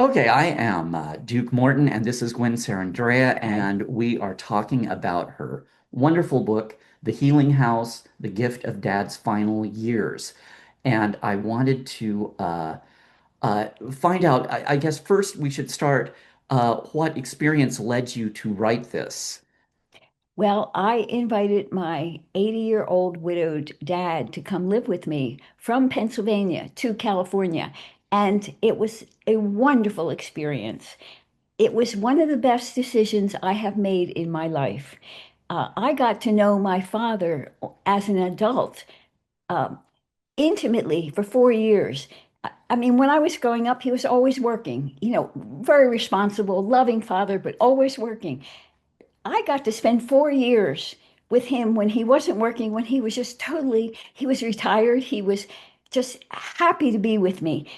Okay, I am Duke Morton, and this is Gwen Sarandrea, Hi. and we are talking about her wonderful book, The Healing House, The Gift of Dad's Final Years. And I wanted to find out, I guess first we should start what experience led you to write this? Well, I invited my 80-year-old widowed dad to come live with me from Pennsylvania to California. And it was a wonderful experience. It was one of the best decisions I have made in my life. I got to know my father as an adult um, intimately for 4 years. I mean, when I was growing up, he was always working, very responsible, loving father, but always working. I got to spend 4 years with him when he wasn't working, when he was just totally, he was retired. He was just happy to be with me.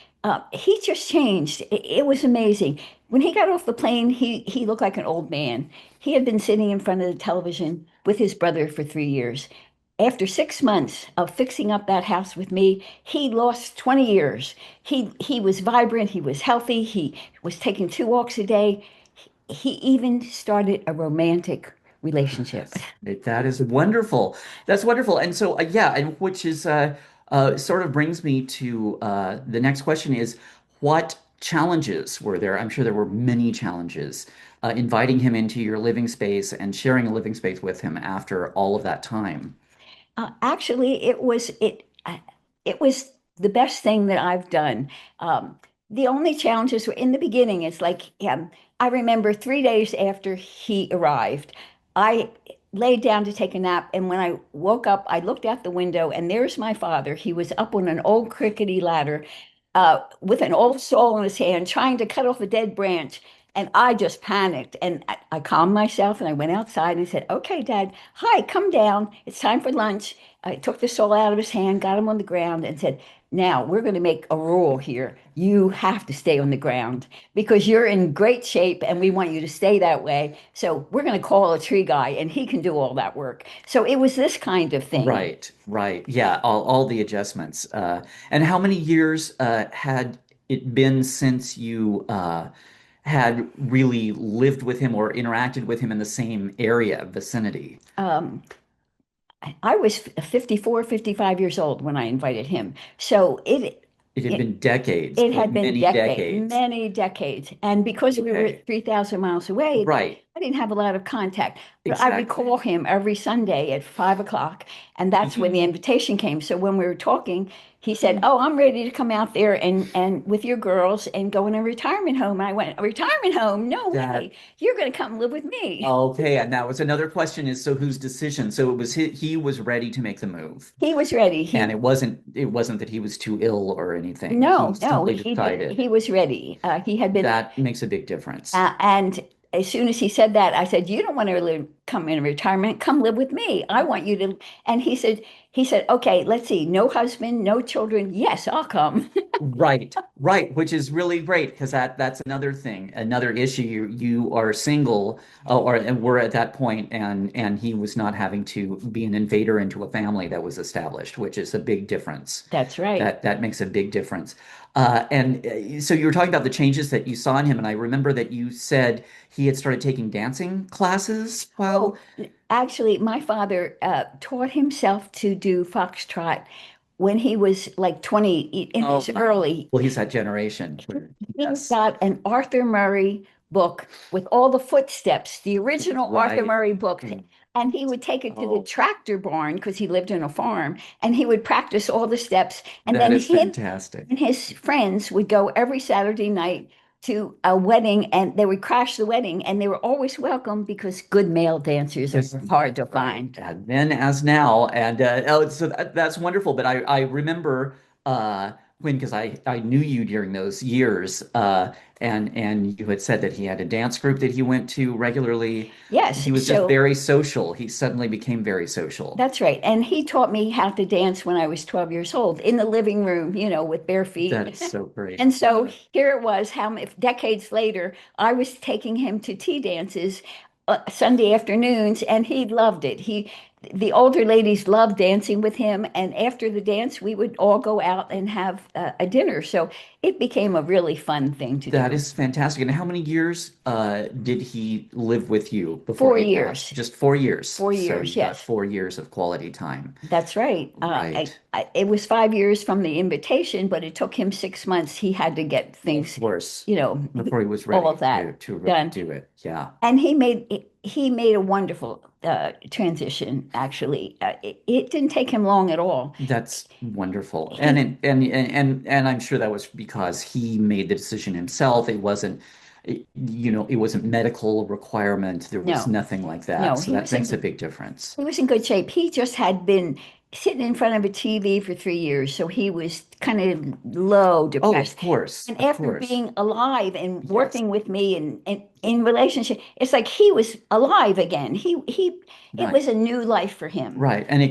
He just changed. It was amazing. When he got off the plane, he looked like an old man. He had been sitting in front of the television with his brother for 3 years. After 6 months of fixing up that house with me, he lost 20 years. He was vibrant, he was healthy, he was taking 2 walks a day. He even started a romantic relationship. That is wonderful. That's wonderful. And so, yeah, and which is sort of brings me to the next question is what challenges were there? I'm sure there were many challenges inviting him into your living space and sharing a living space with him after all of that time. Actually, it was the best thing that I've done. The only challenges were in the beginning. It's like I remember 3 days after he arrived, I laid down to take a nap, and when I woke up, I looked out the window, and there's my father. He was up on an old crickety ladder, with an old saw in his hand, trying to cut off a dead branch. And I just panicked and I calmed myself and I went outside and I said, "Okay, Dad, hi, come down. It's time for lunch." I took the saw out of his hand, got him on the ground, and said, "Now we're going to make a rule here. You have to stay on the ground because you're in great shape and we want you to stay that way. So we're going to call a tree guy and he can do all that work." So it was this kind of thing. Right, right. Yeah, all the adjustments. And how many years had it been since you had really lived with him or interacted with him in the same area, vicinity? Um, I was 54, 55 years old when I invited him. So It had it been decades, It like had been many decades, decades. many decades. And because we were Okay. 3,000 miles away, Right. I didn't have a lot of contact. But I would Exactly. call him every Sunday at 5 o'clock. And that's when the invitation came. So when we were talking, he said, "Oh, I'm ready to come out there and with your girls and go in a retirement home." And I went, "A retirement home? No That way. You're going to come live with me." okay, and that was another question is so whose decision? So it was he was ready to make the move. He was ready. And it wasn't that he was too ill or anything. He No, simply decided. he was ready. He had been. That makes a big difference. And as soon as he said that, I said, "You don't want to come in retirement. Come live with me. I want you to." And he said, "Okay, let's see. No husband, no children. Yes, I'll come." Right, right, which is really great because that's another thing, another issue. You are single, or and we're at that point, and he was not having to be an invader into a family that was established, which is a big difference. That's right. That makes a big difference. And so you were talking about the changes that you saw in him, and I remember that you said he had started taking dancing classes. Oh, Well, actually, my father taught himself to do foxtrot when he was like 20 in oh, his early. well, he's that generation. He Yes, got an Arthur Murray book with all the footsteps, the original Arthur right. Murray book. And he would take it to the Oh, tractor barn because he lived in a farm and he would practice all the steps. And that then is him fantastic. and his friends would go every Saturday night to a wedding and they would crash the wedding and they were always welcome because good male dancers are Yes, hard to right. find. And then as now, and oh, so that's wonderful. But I remember when because I knew you during those years, and you had said that he had a dance group that he went to regularly. Yes, He was just so very social. He suddenly became very social. that's right. And he taught me how to dance when I was 12 years old in the living room, with bare feet. That's so great. And so here it was, how many decades later, I was taking him to tea dances Sunday afternoons, and he loved it. the older ladies loved dancing with him, and after the dance, we would all go out and have a dinner. So it became a really fun thing to That do. is fantastic. And how many years did he live with you before Four he passed? years. Just 4 years. Four So you years, got yes. 4 years of quality time. That's right. Right. It was 5 years from the invitation, but it took him 6 months. He had to get Of things, course. you know, Before he was all of ready that to really done. do it. Yeah. And he made a wonderful transition. Actually, it didn't take him long at all. That's wonderful. He And I'm sure that was because he made the decision himself. It wasn't medical requirement. There was no, nothing like that. no, So that makes a big difference. he was in good shape. He just had been sitting in front of a TV for 3 years, so he was kind of low, Oh, of depressed. course. And Of after course. being alive and Yes. working with me and in relationship, it's like he was alive again. It Right. was a new life for him. Right. And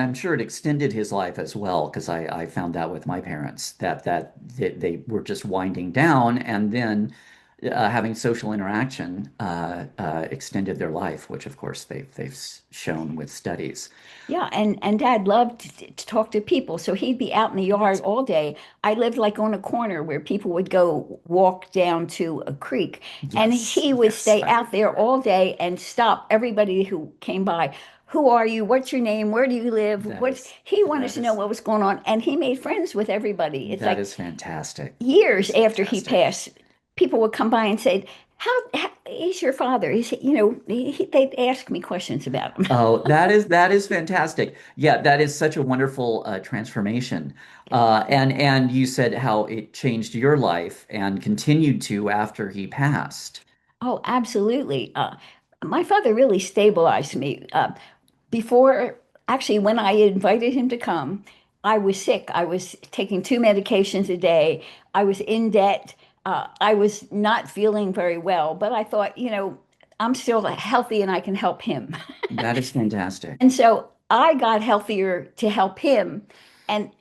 I'm sure it extended his life as well, because I found that with my parents that they were just winding down and then having social interaction extended their life, which of course they've shown with studies. Yeah, and Dad loved to talk to people, so he'd be out in the yard That's all day. I lived like on a corner where people would go walk down to a creek, and yes, he would yes, stay I out there remember. all day and stop everybody who came by. Who are you? What's your name? Where do you live? That What's is he wanted that to know is what was going on, and he made friends with everybody. It's that like is fantastic. That years is after he fantastic. passed, people would come by and say, how is your father? They'd ask me questions about him. Oh, that is fantastic. Yeah, that is such a wonderful transformation. And you said how it changed your life and continued to after he passed. Oh, absolutely. My father really stabilized me. Before, actually, when I invited him to come, I was sick. I was taking two medications a day. I was in debt. I was not feeling very well, but I thought, I'm still healthy and I can help him. That is fantastic. And so I got healthier to help him. And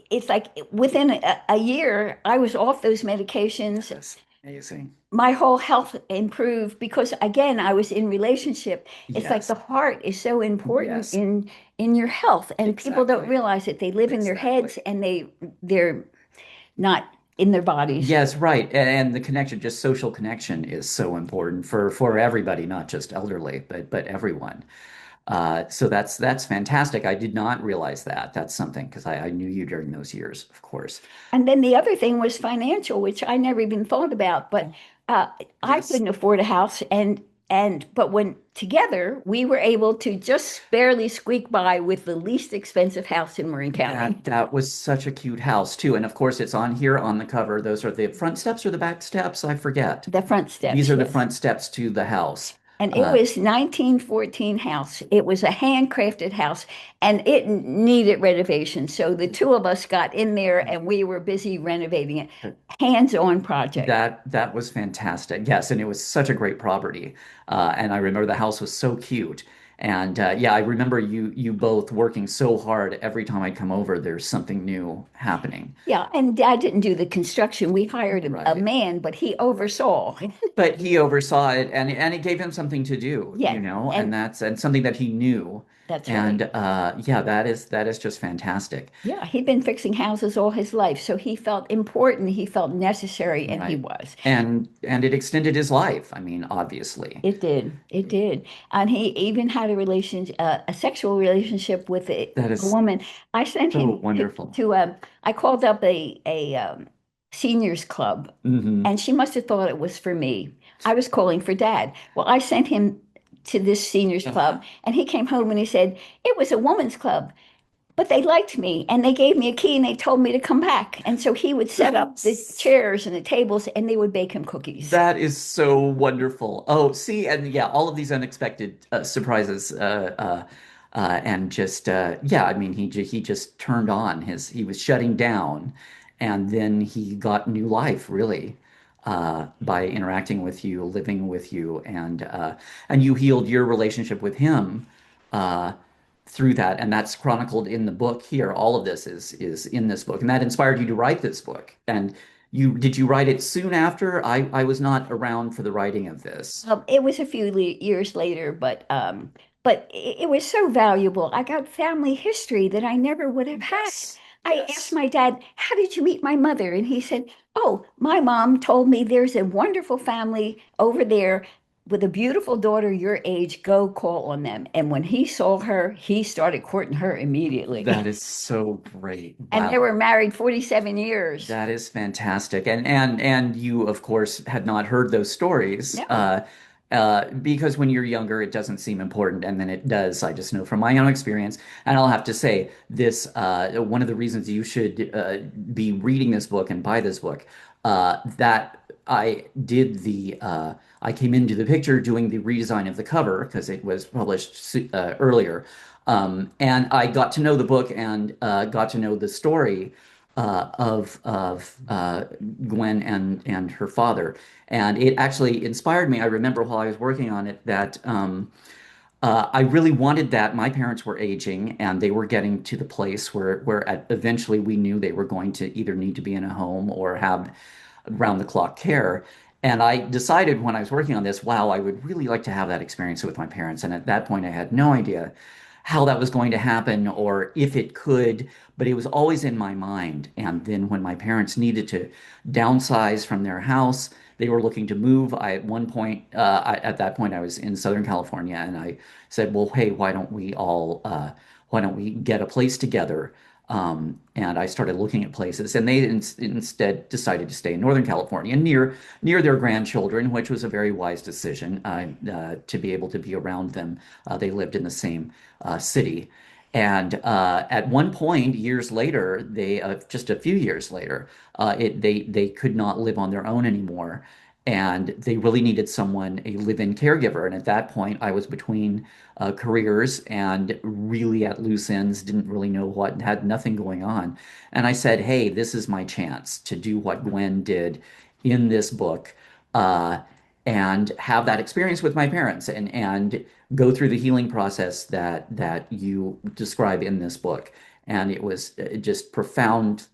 it's like within a year, I was off those medications. That is amazing. My whole health improved because again, I was in relationship. It's like the Yes. heart is so important Yes. in your health, and people don't Exactly. realize it. They live in their heads Exactly. and they're not in their bodies. Yes, right. And the connection, just social connection is so important for everybody, not just elderly, but everyone. So that's fantastic. I did not realize that. That's something because I knew you during those years, of course. And then the other thing was financial, which I never even thought about, but Oh, uh, I yes. couldn't afford a house, and but when together we were able to just barely squeak by with the least expensive house in Marin County. That was such a cute house too. And of course, it's on here on the cover. Those are the front steps or the back steps? I forget. The front These steps, are the yes. front steps to the house. And it Uh, was 1914 house. It was a handcrafted house and it needed renovation. So the two of us got in there and we were busy renovating it. Hands-on project. that was fantastic. Yes, and it was such a great property. And I remember the house was so cute. And yeah, I remember you both working so hard. Every time I come over, there's something new happening. Yeah, and Dad didn't do the construction. We hired a Right. man, but he oversaw. But he oversaw it and it gave him something to do, Yeah, and and that's something that he knew. that's And right. yeah, that is just fantastic. Yeah, he'd been fixing houses all his life, so he felt important, he felt necessary, and he Right. was. And it extended his life. I mean, obviously. It did. It did. And he even had a sexual relationship with That a is woman. I sent so him wonderful. I called up a seniors club, Hmm. and she must have thought it was for me. I was calling for Dad. Well, I sent him to this seniors club, and he came home and he said, it was a woman's club. But they liked me and they gave me a key and they told me to come back. And so he would set up the chairs and the tables and they would bake him cookies. That is so wonderful. Oh, see, and yeah, all of these unexpected surprises, and just yeah, I mean, he just turned on he was shutting down, and then he got new life, really, by interacting with you, living with you, and you healed your relationship with him, uh, through that, and that's chronicled in the book here. All of this is in this book, and that inspired you to write this book. And did you write it soon after? I was not around for the writing of this. It was a few years later, but but it was so valuable. I got family history that I never would have had. Yes. I asked Yes. my dad, "How did you meet my mother?" And he said, "Oh, my mom told me there's a wonderful family over there with a beautiful daughter your age. Go call on them." And when he saw her, he started courting her immediately. That is so great. And they Wow. were married 47 years. That is fantastic. And you, of course, had not heard those stories, No. because when you're younger, it doesn't seem important, and then it does. I just know from my own experience. And I'll have to say this, one of the reasons you should be reading this book and buy this book, that I came into the picture doing the redesign of the cover because it was published earlier. And I got to know the book and got to know the story of Gwen and her father, and it actually inspired me. I remember while I was working on it that I really wanted that. My parents were aging, and they were getting to the place where eventually we knew they were going to either need to be in a home or have round the clock care. And I decided when I was working on this, wow, I would really like to have that experience with my parents. And at that point, I had no idea how that was going to happen or if it could, but it was always in my mind. And then when my parents needed to downsize from their house, they were looking to move. At one point, at that point, I was in Southern California, and I said, "Well, hey, why don't we get a place together?" And I started looking at places, and they instead decided to stay in Northern California, near their grandchildren, which was a very wise decision to be able to be around them. They lived in the same city. And at one point, years later, just a few years later, they could not live on their own anymore, and they really needed someone, a live-in caregiver. And at that point, I was between careers and really at loose ends, didn't really know what, had nothing going on. And I said, "Hey, this is my chance to do what Gwen did in this book." Uh, and have that experience with my parents and go through the healing process that you describe in this book. And it was just profound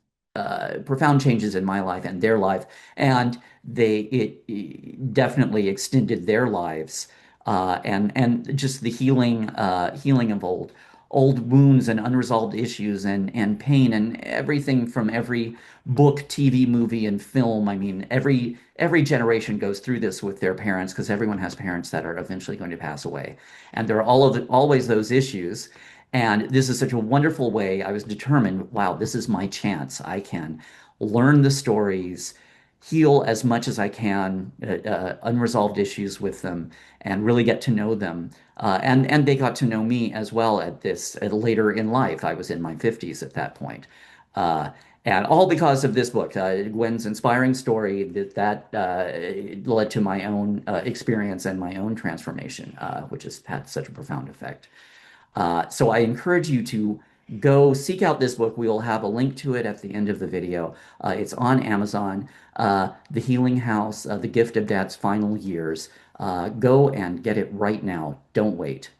changes in my life and their life, and it definitely extended their lives, and just the healing of old wounds and unresolved issues and pain and everything from every book, TV, movie, and film. I mean, every generation goes through this with their parents because everyone has parents that are eventually going to pass away, and there are always those issues. And this is such a wonderful way. I was determined, wow, this is my chance. I can learn the stories, heal as much as I can, unresolved issues with them, and really get to know them. And they got to know me as well later in life. I was in my 50s at that point. Uh, and all because of this book, Gwen's inspiring story that led to my own experience and my own transformation, which has had such a profound effect. So I encourage you to go seek out this book. We will have a link to it at the end of the video. It's on Amazon. The Healing House, The Gift of Dad's Final Years. Go and get it right now. Don't wait.